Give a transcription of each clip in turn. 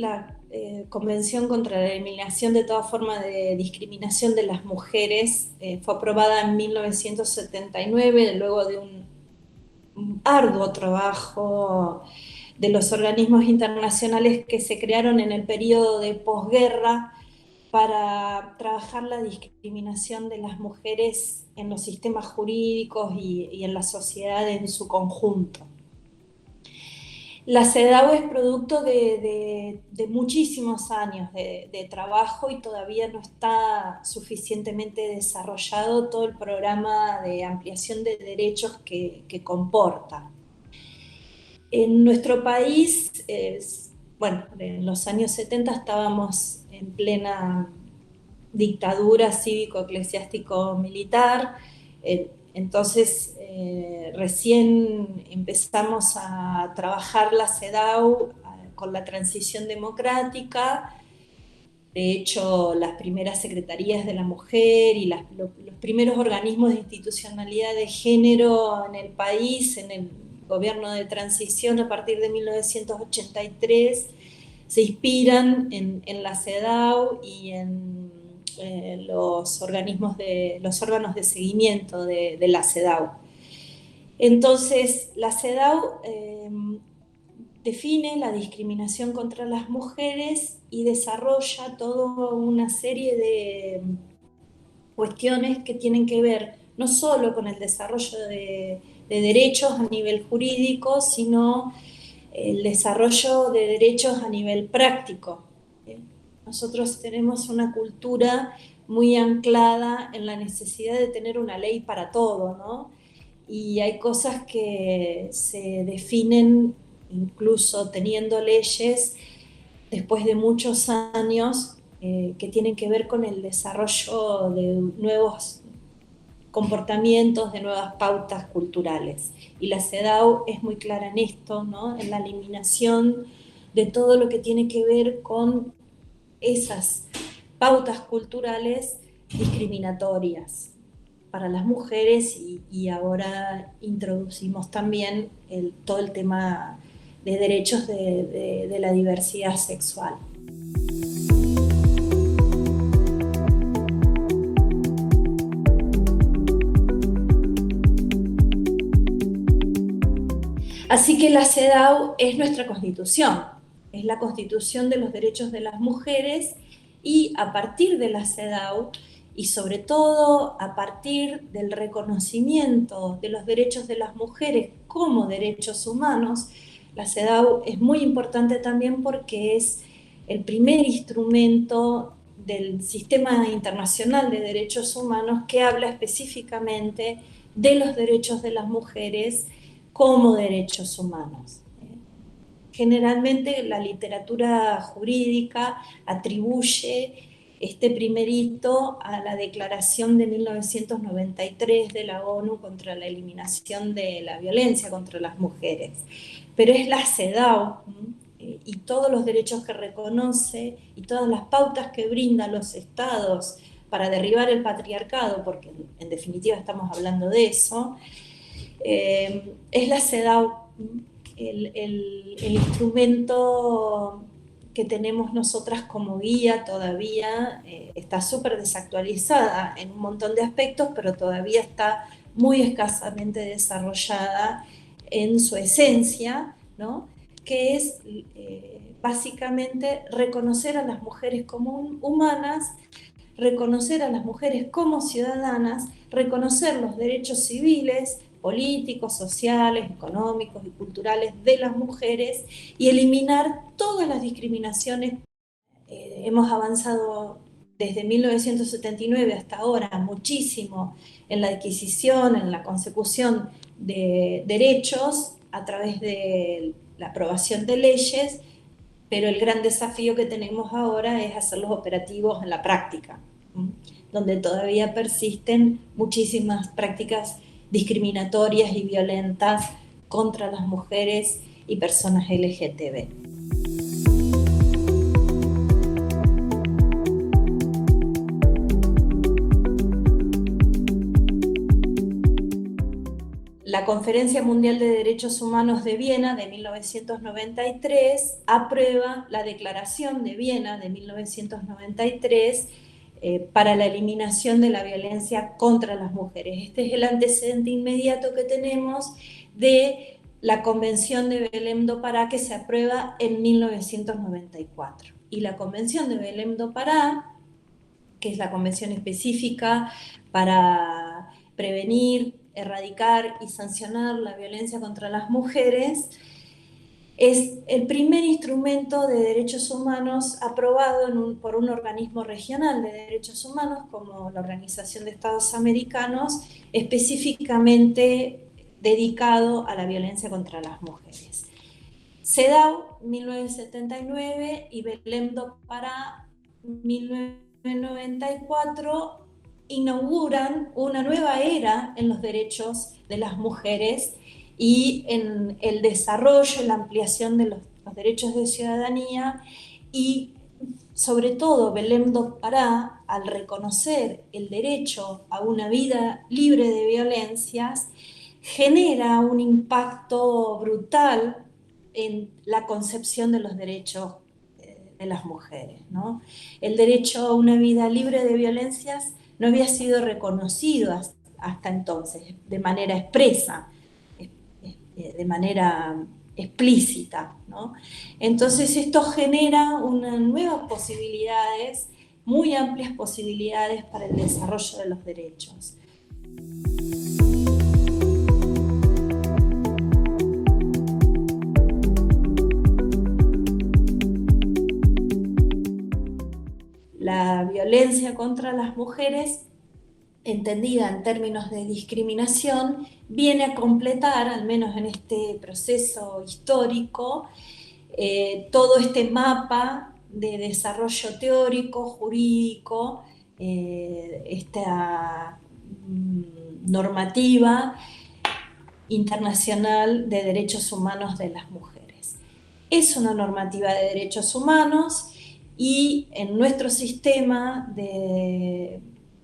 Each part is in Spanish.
la Convención contra la Eliminación de toda forma de discriminación de las mujeres fue aprobada en 1979, luego de un arduo trabajo de los organismos internacionales que se crearon en el periodo de posguerra para trabajar la discriminación de las mujeres en los sistemas jurídicos y en la sociedad en su conjunto. La CEDAW es producto de muchísimos años de trabajo y todavía no está suficientemente desarrollado todo el programa de ampliación de derechos que comporta. En nuestro país, bueno, en los años 70 estábamos en plena dictadura cívico-eclesiástico-militar. Entonces, recién empezamos a trabajar la CEDAW con la transición democrática. De hecho, las primeras secretarías de la mujer y los primeros organismos de institucionalidad de género en el país, en el gobierno de transición a partir de 1983, se inspiran en la CEDAW y en los órganos de seguimiento de la CEDAW. Entonces, la CEDAW define la discriminación contra las mujeres y desarrolla toda una serie de cuestiones que tienen que ver no solo con el desarrollo de derechos a nivel jurídico, sino el desarrollo de derechos a nivel práctico. Nosotros tenemos una cultura muy anclada en la necesidad de tener una ley para todo, ¿no? Y hay cosas que se definen incluso teniendo leyes después de muchos años que tienen que ver con el desarrollo de nuevos comportamientos, de nuevas pautas culturales. Y la CEDAW es muy clara en esto, ¿no? En la eliminación de todo lo que tiene que ver con esas pautas culturales discriminatorias para las mujeres y ahora introducimos también todo el tema de derechos de la diversidad sexual. Así que la CEDAW es nuestra constitución, es la constitución de los derechos de las mujeres y a partir de la CEDAW y sobre todo a partir del reconocimiento de los derechos de las mujeres como derechos humanos, la CEDAW es muy importante también porque es el primer instrumento del Sistema Internacional de Derechos Humanos que habla específicamente de los derechos de las mujeres como derechos humanos. Generalmente la literatura jurídica atribuye este primer hito a la Declaración de 1993 de la ONU contra la eliminación de la violencia contra las mujeres. Pero es la CEDAW y todos los derechos que reconoce y todas las pautas que brinda a los estados para derribar el patriarcado, porque en definitiva estamos hablando de eso, es la CEDAW el instrumento que tenemos nosotras como guía. Todavía está súper desactualizada en un montón de aspectos, pero todavía está muy escasamente desarrollada en su esencia, ¿no? Que es básicamente reconocer a las mujeres como humanas, reconocer a las mujeres como ciudadanas, reconocer los derechos civiles, políticos, sociales, económicos y culturales de las mujeres y eliminar todas las discriminaciones. Hemos avanzado desde 1979 hasta ahora muchísimo en la adquisición, en la consecución de derechos a través de la aprobación de leyes, pero el gran desafío que tenemos ahora es hacerlos operativos en la práctica, donde todavía persisten muchísimas prácticas discriminatorias y violentas contra las mujeres y personas LGTB. la Conferencia Mundial de Derechos Humanos de Viena de 1993 aprueba la Declaración de Viena de 1993 para la eliminación de la violencia contra las mujeres. Este es el antecedente inmediato que tenemos de la Convención de Belém do Pará, que se aprueba en 1994. Y la Convención de Belém do Pará, que es la convención específica para prevenir, erradicar y sancionar la violencia contra las mujeres, es el primer instrumento de derechos humanos aprobado por un organismo regional de derechos humanos como la Organización de Estados Americanos, específicamente dedicado a la violencia contra las mujeres. CEDAW 1979 y Belém do Pará 1994 inauguran una nueva era en los derechos de las mujeres y en el desarrollo y la ampliación de los derechos de ciudadanía, y sobre todo Belém do Pará, al reconocer el derecho a una vida libre de violencias, genera un impacto brutal en la concepción de los derechos de las mujeres, ¿no? El derecho a una vida libre de violencias no había sido reconocido hasta entonces de manera expresa, de manera explícita, ¿no? Entonces esto genera unas nuevas posibilidades, muy amplias posibilidades para el desarrollo de los derechos. La violencia contra las mujeres, entendida en términos de discriminación, viene a completar, al menos en este proceso histórico, todo este mapa de desarrollo teórico, jurídico, esta normativa internacional de derechos humanos de las mujeres. Es una normativa de derechos humanos y en nuestro sistema de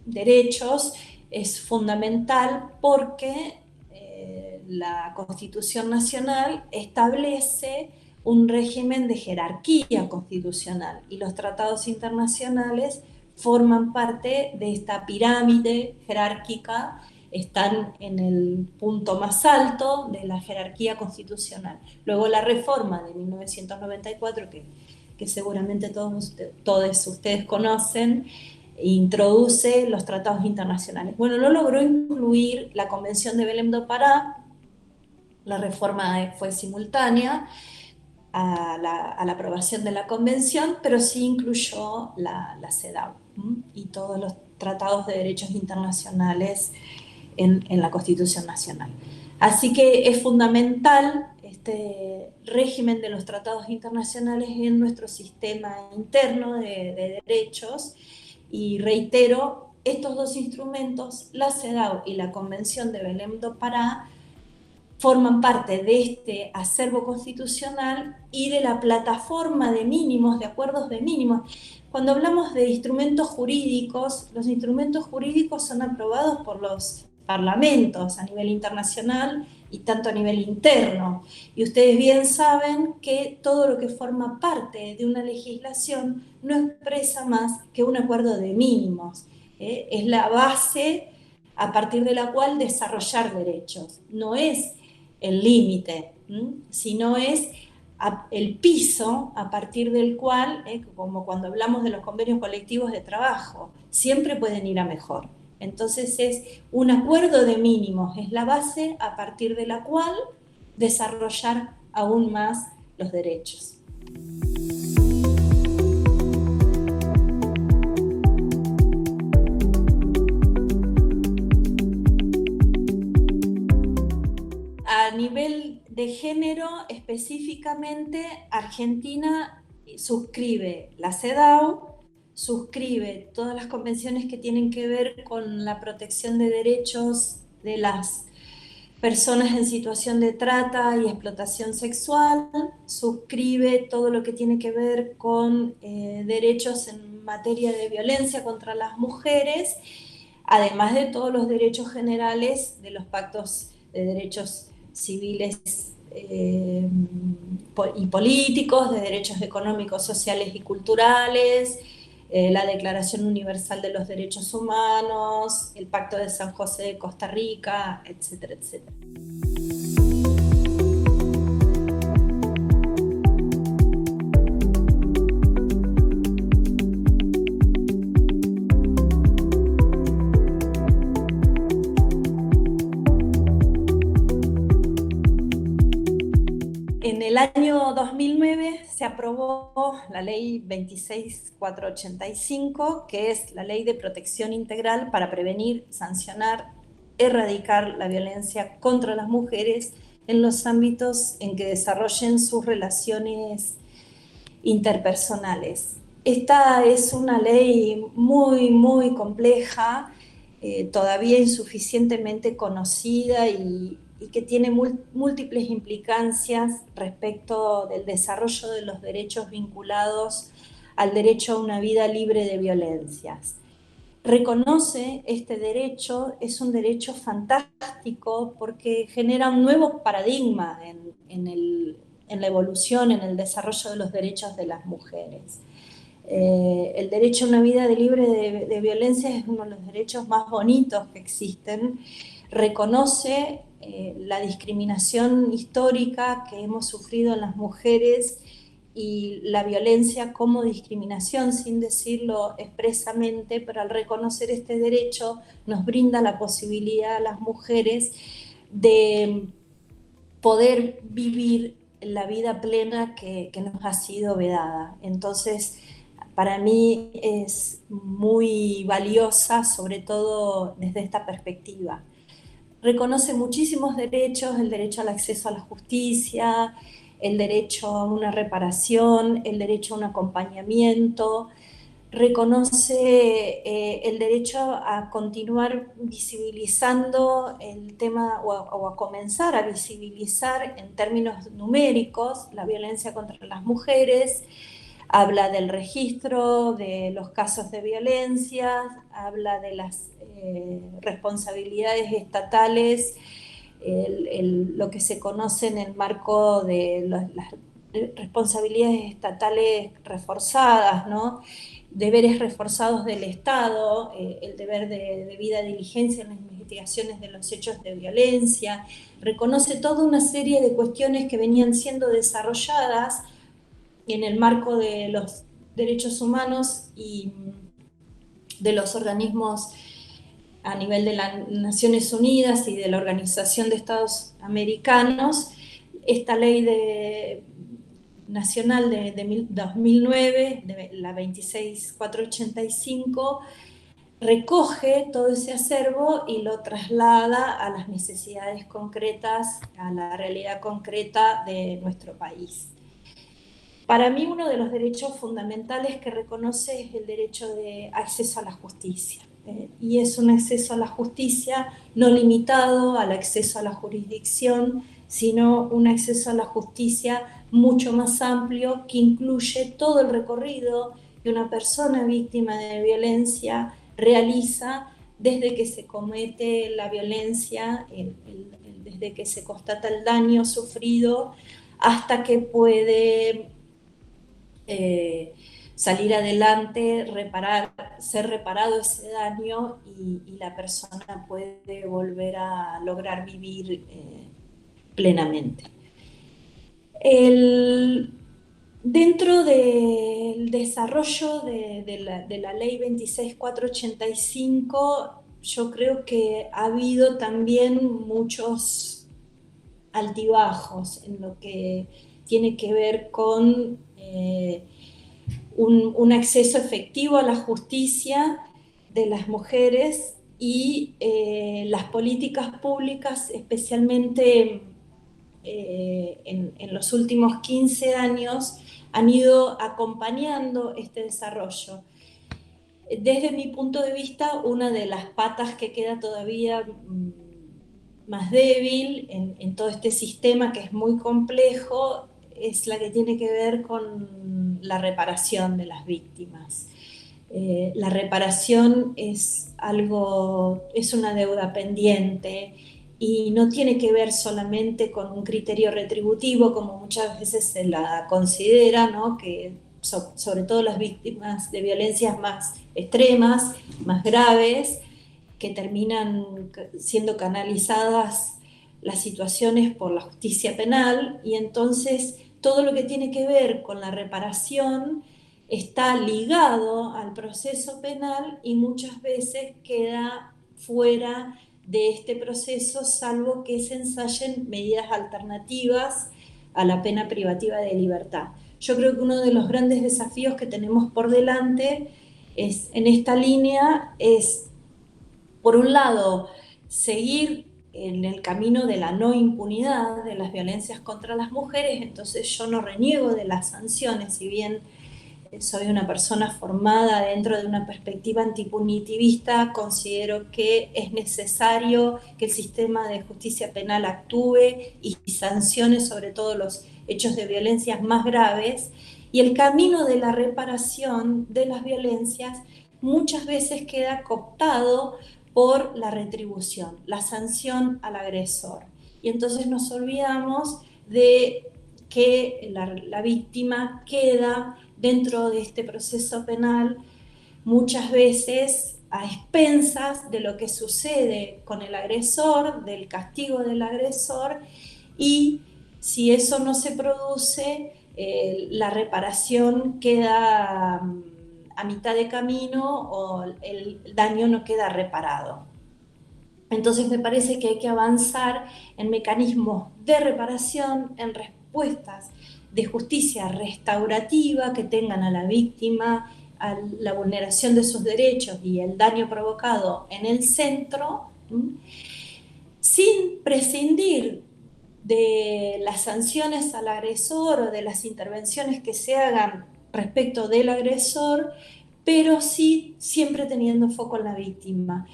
derechos es fundamental porque la Constitución Nacional establece un régimen de jerarquía constitucional y los tratados internacionales forman parte de esta pirámide jerárquica, están en el punto más alto de la jerarquía constitucional. Luego la reforma de 1994, que seguramente todos ustedes conocen, introduce los tratados internacionales. Bueno, no logró incluir la Convención de Belém do Pará, la reforma fue simultánea a la aprobación de la Convención, pero sí incluyó la CEDAW y todos los tratados de derechos internacionales en la Constitución Nacional. Así que es fundamental este régimen de los tratados internacionales en nuestro sistema interno de derechos, y reitero, estos dos instrumentos, la CEDAW y la Convención de Belém do Pará, forman parte de este acervo constitucional y de la plataforma de mínimos, de acuerdos de mínimos. Cuando hablamos de instrumentos jurídicos, los instrumentos jurídicos son aprobados por los parlamentos a nivel internacional y tanto a nivel interno. Y ustedes bien saben que todo lo que forma parte de una legislación no expresa más que un acuerdo de mínimos. Es la base a partir de la cual desarrollar derechos. No es el límite, sino es el piso a partir del cual, como cuando hablamos de los convenios colectivos de trabajo, siempre pueden ir a mejor. Entonces es un acuerdo de mínimos, es la base a partir de la cual desarrollar aún más los derechos. A nivel de género, específicamente, Argentina suscribe la CEDAW, suscribe todas las convenciones que tienen que ver con la protección de derechos de las personas en situación de trata y explotación sexual, suscribe todo lo que tiene que ver con derechos en materia de violencia contra las mujeres, además de todos los derechos generales de los pactos de derechos civiles y políticos, de derechos económicos, sociales y culturales, la Declaración Universal de los Derechos Humanos, el Pacto de San José de Costa Rica, etcétera, etcétera. En el año 2009 se aprobó la ley 26485, que es la ley de protección integral para prevenir, sancionar, erradicar la violencia contra las mujeres en los ámbitos en que desarrollen sus relaciones interpersonales. Esta es una ley muy, muy compleja, todavía insuficientemente conocida y que tiene múltiples implicancias respecto del desarrollo de los derechos vinculados al derecho a una vida libre de violencias. Reconoce este derecho, es un derecho fantástico porque genera un nuevo paradigma en la evolución, en el desarrollo de los derechos de las mujeres. El derecho a una vida libre de violencia es uno de los derechos más bonitos que existen. Reconoce la discriminación histórica que hemos sufrido en las mujeres y la violencia como discriminación, sin decirlo expresamente, pero al reconocer este derecho nos brinda la posibilidad a las mujeres de poder vivir la vida plena que nos ha sido vedada. Entonces, para mí es muy valiosa, sobre todo desde esta perspectiva. Reconoce muchísimos derechos, el derecho al acceso a la justicia, el derecho a una reparación, el derecho a un acompañamiento, reconoce el derecho a continuar visibilizando el tema o a comenzar a visibilizar en términos numéricos la violencia contra las mujeres, habla del registro de los casos de violencia, habla de las responsabilidades estatales, lo que se conoce en el marco de las responsabilidades estatales reforzadas, ¿no? Deberes reforzados del Estado, el deber de debida diligencia en las investigaciones de los hechos de violencia, reconoce toda una serie de cuestiones que venían siendo desarrolladas en el marco de los derechos humanos y de los organismos a nivel de las Naciones Unidas y de la Organización de Estados Americanos. Esta ley nacional de 2009, la 26485, recoge todo ese acervo y lo traslada a las necesidades concretas, a la realidad concreta de nuestro país. Para mí uno de los derechos fundamentales que reconoce es el derecho de acceso a la justicia. Y es un acceso a la justicia no limitado al acceso a la jurisdicción, sino un acceso a la justicia mucho más amplio que incluye todo el recorrido que una persona víctima de violencia realiza desde que se comete la violencia, desde que se constata el daño sufrido hasta que puede salir adelante, ser reparado ese daño y la persona puede volver a lograr vivir plenamente. Dentro del desarrollo de la ley 26485, yo creo que ha habido también muchos altibajos en lo que tiene que ver con un acceso efectivo a la justicia de las mujeres y las políticas públicas, especialmente en los últimos 15 años, han ido acompañando este desarrollo. Desde mi punto de vista, una de las patas que queda todavía más débil en todo este sistema, que es muy complejo, es la que tiene que ver con la reparación de las víctimas. La reparación es una deuda pendiente y no tiene que ver solamente con un criterio retributivo, como muchas veces se la considera, ¿no? Que sobre todo las víctimas de violencias más extremas, más graves, que terminan siendo canalizadas las situaciones por la justicia penal, y entonces todo lo que tiene que ver con la reparación está ligado al proceso penal y muchas veces queda fuera de este proceso, salvo que se ensayen medidas alternativas a la pena privativa de libertad. Yo creo que uno de los grandes desafíos que tenemos por delante en esta línea es, por un lado, seguir en el camino de la no impunidad de las violencias contra las mujeres. Entonces yo no reniego de las sanciones, si bien soy una persona formada dentro de una perspectiva antipunitivista, considero que es necesario que el sistema de justicia penal actúe y sancione sobre todo los hechos de violencias más graves, y el camino de la reparación de las violencias muchas veces queda cooptado por la retribución, la sanción al agresor. Y entonces nos olvidamos de que la víctima queda dentro de este proceso penal muchas veces a expensas de lo que sucede con el agresor, del castigo del agresor, y si eso no se produce, la reparación queda a mitad de camino o el daño no queda reparado. Entonces me parece que hay que avanzar en mecanismos de reparación, en respuestas de justicia restaurativa que tengan a la víctima, a la vulneración de sus derechos y el daño provocado en el centro, sin prescindir de las sanciones al agresor o de las intervenciones que se hagan respecto del agresor, pero sí siempre teniendo foco en la víctima.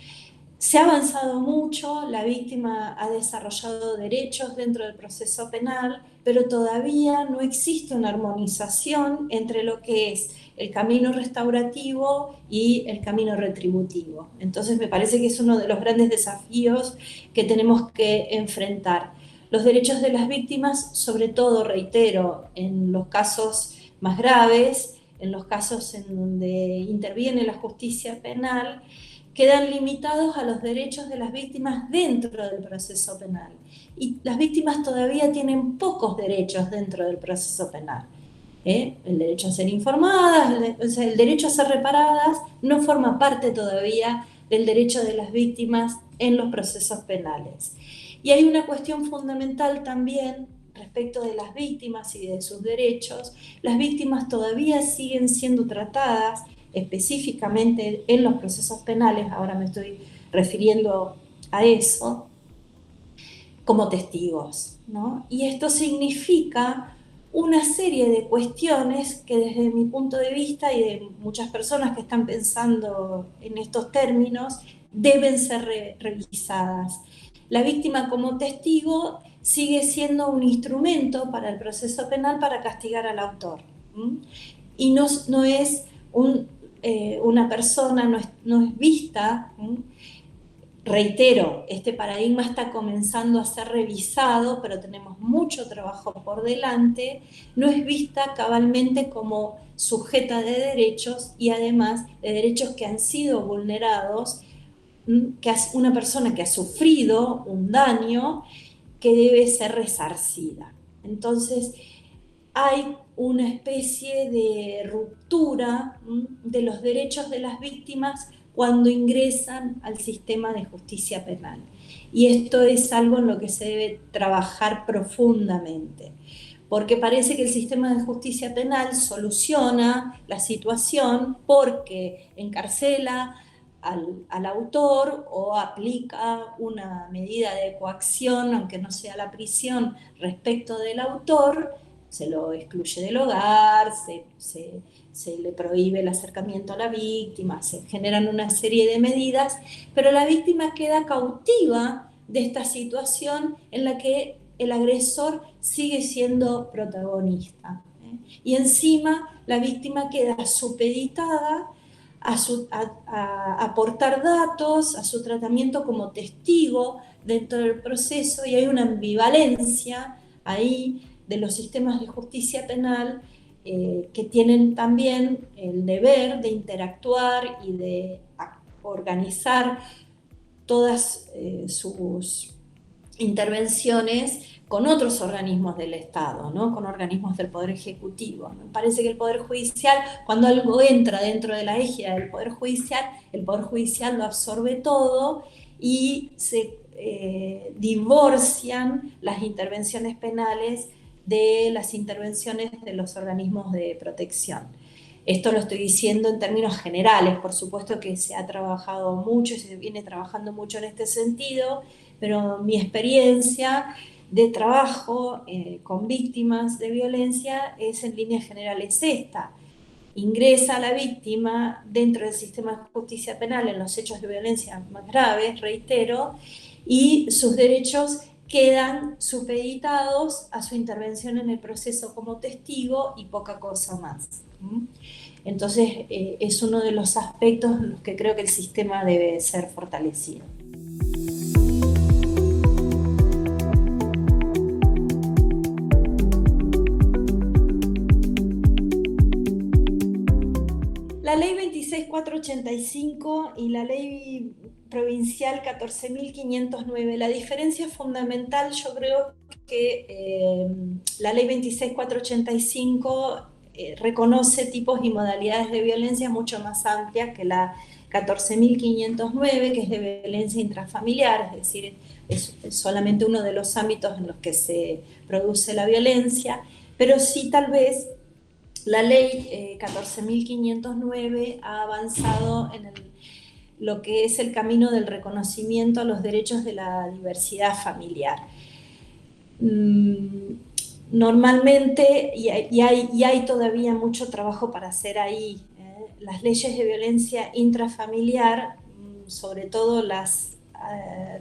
Se ha avanzado mucho, la víctima ha desarrollado derechos dentro del proceso penal, pero todavía no existe una armonización entre lo que es el camino restaurativo y el camino retributivo. Entonces me parece que es uno de los grandes desafíos que tenemos que enfrentar. Los derechos de las víctimas, sobre todo, reitero, en los casos más graves, en los casos en donde interviene la justicia penal, quedan limitados a los derechos de las víctimas dentro del proceso penal. Y las víctimas todavía tienen pocos derechos dentro del proceso penal. El derecho a ser informadas, el derecho a ser reparadas, no forma parte todavía del derecho de las víctimas en los procesos penales. Y hay una cuestión fundamental también respecto de las víctimas y de sus derechos. Las víctimas todavía siguen siendo tratadas específicamente en los procesos penales, ahora me estoy refiriendo a eso, como testigos, ¿no? Y esto significa una serie de cuestiones que desde mi punto de vista y de muchas personas que están pensando en estos términos deben ser revisadas. La víctima como testigo sigue siendo un instrumento para el proceso penal para castigar al autor. Y no es una persona, no es vista. Reitero, este paradigma está comenzando a ser revisado, pero tenemos mucho trabajo por delante. No es vista cabalmente como sujeta de derechos y además de derechos que han sido vulnerados, que es una persona que ha sufrido un daño que debe ser resarcida. Entonces, hay una especie de ruptura de los derechos de las víctimas cuando ingresan al sistema de justicia penal. Y esto es algo en lo que se debe trabajar profundamente, porque parece que el sistema de justicia penal soluciona la situación porque encarcela al autor o aplica una medida de coacción, aunque no sea la prisión, respecto del autor, se lo excluye del hogar, se le prohíbe el acercamiento a la víctima, se generan una serie de medidas, pero la víctima queda cautiva de esta situación en la que el agresor sigue siendo protagonista. Y encima la víctima queda supeditada a aportar datos, a su tratamiento como testigo dentro del proceso, y hay una ambivalencia ahí de los sistemas de justicia penal que tienen también el deber de interactuar y de organizar todas sus intervenciones con otros organismos del Estado, ¿no? Con organismos del Poder Ejecutivo. Me parece que el Poder Judicial, cuando algo entra dentro de la égida del Poder Judicial lo absorbe todo y se divorcian las intervenciones penales de las intervenciones de los organismos de protección. Esto lo estoy diciendo en términos generales, por supuesto que se ha trabajado mucho y se viene trabajando mucho en este sentido, pero mi experiencia de trabajo con víctimas de violencia es en líneas generales esta. Ingresa la víctima dentro del sistema de justicia penal en los hechos de violencia más graves, reitero, y sus derechos quedan supeditados a su intervención en el proceso como testigo y poca cosa más. Entonces, es uno de los aspectos en los que creo que el sistema debe ser fortalecido. La ley 26.485 y la ley provincial 14.509, la diferencia fundamental, yo creo que la ley 26.485 reconoce tipos y modalidades de violencia mucho más amplias que la 14.509, que es de violencia intrafamiliar, es decir, es solamente uno de los ámbitos en los que se produce la violencia, pero sí tal vez la ley 14.509 ha avanzado en lo que es el camino del reconocimiento a los derechos de la diversidad familiar. Normalmente, y hay todavía mucho trabajo para hacer ahí, las leyes de violencia intrafamiliar, sobre todo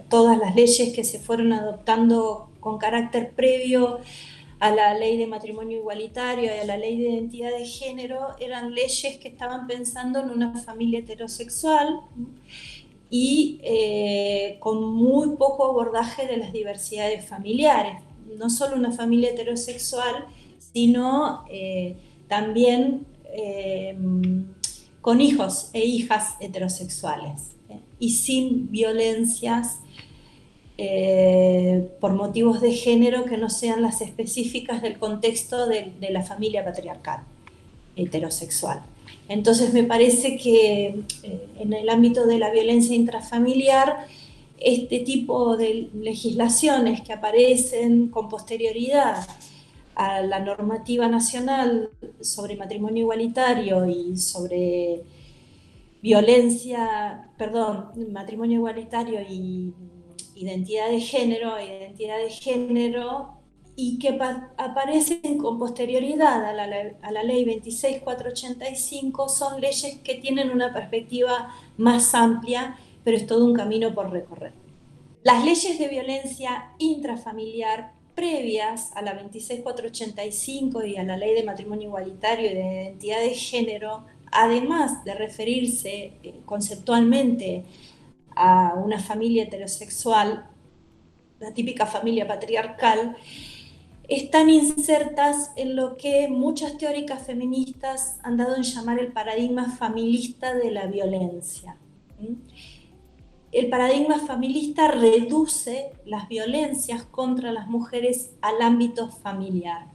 todas las leyes que se fueron adoptando con carácter previo a la ley de matrimonio igualitario y a la ley de identidad de género, eran leyes que estaban pensando en una familia heterosexual y con muy poco abordaje de las diversidades familiares. No solo una familia heterosexual, sino también con hijos e hijas heterosexuales y sin violencias por motivos de género que no sean las específicas del contexto de la familia patriarcal heterosexual. Entonces me parece que en el ámbito de la violencia intrafamiliar, este tipo de legislaciones que aparecen con posterioridad a la normativa nacional sobre matrimonio igualitario y sobre matrimonio igualitario y identidad de género, y que aparecen con posterioridad a la ley 26.485, son leyes que tienen una perspectiva más amplia, pero es todo un camino por recorrer. Las leyes de violencia intrafamiliar previas a la 26.485 y a la ley de matrimonio igualitario y de identidad de género, además de referirse conceptualmente a una familia heterosexual, la típica familia patriarcal, están insertas en lo que muchas teóricas feministas han dado en llamar el paradigma familista de la violencia. El paradigma familista reduce las violencias contra las mujeres al ámbito familiar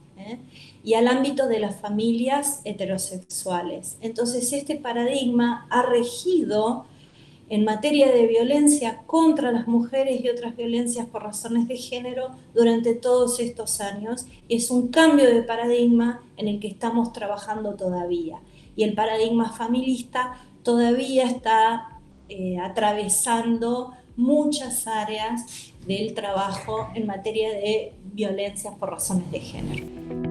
y al ámbito de las familias heterosexuales. Entonces, este paradigma ha regido en materia de violencia contra las mujeres y otras violencias por razones de género durante todos estos años. Es un cambio de paradigma en el que estamos trabajando todavía. Y el paradigma familista todavía está atravesando muchas áreas del trabajo en materia de violencias por razones de género.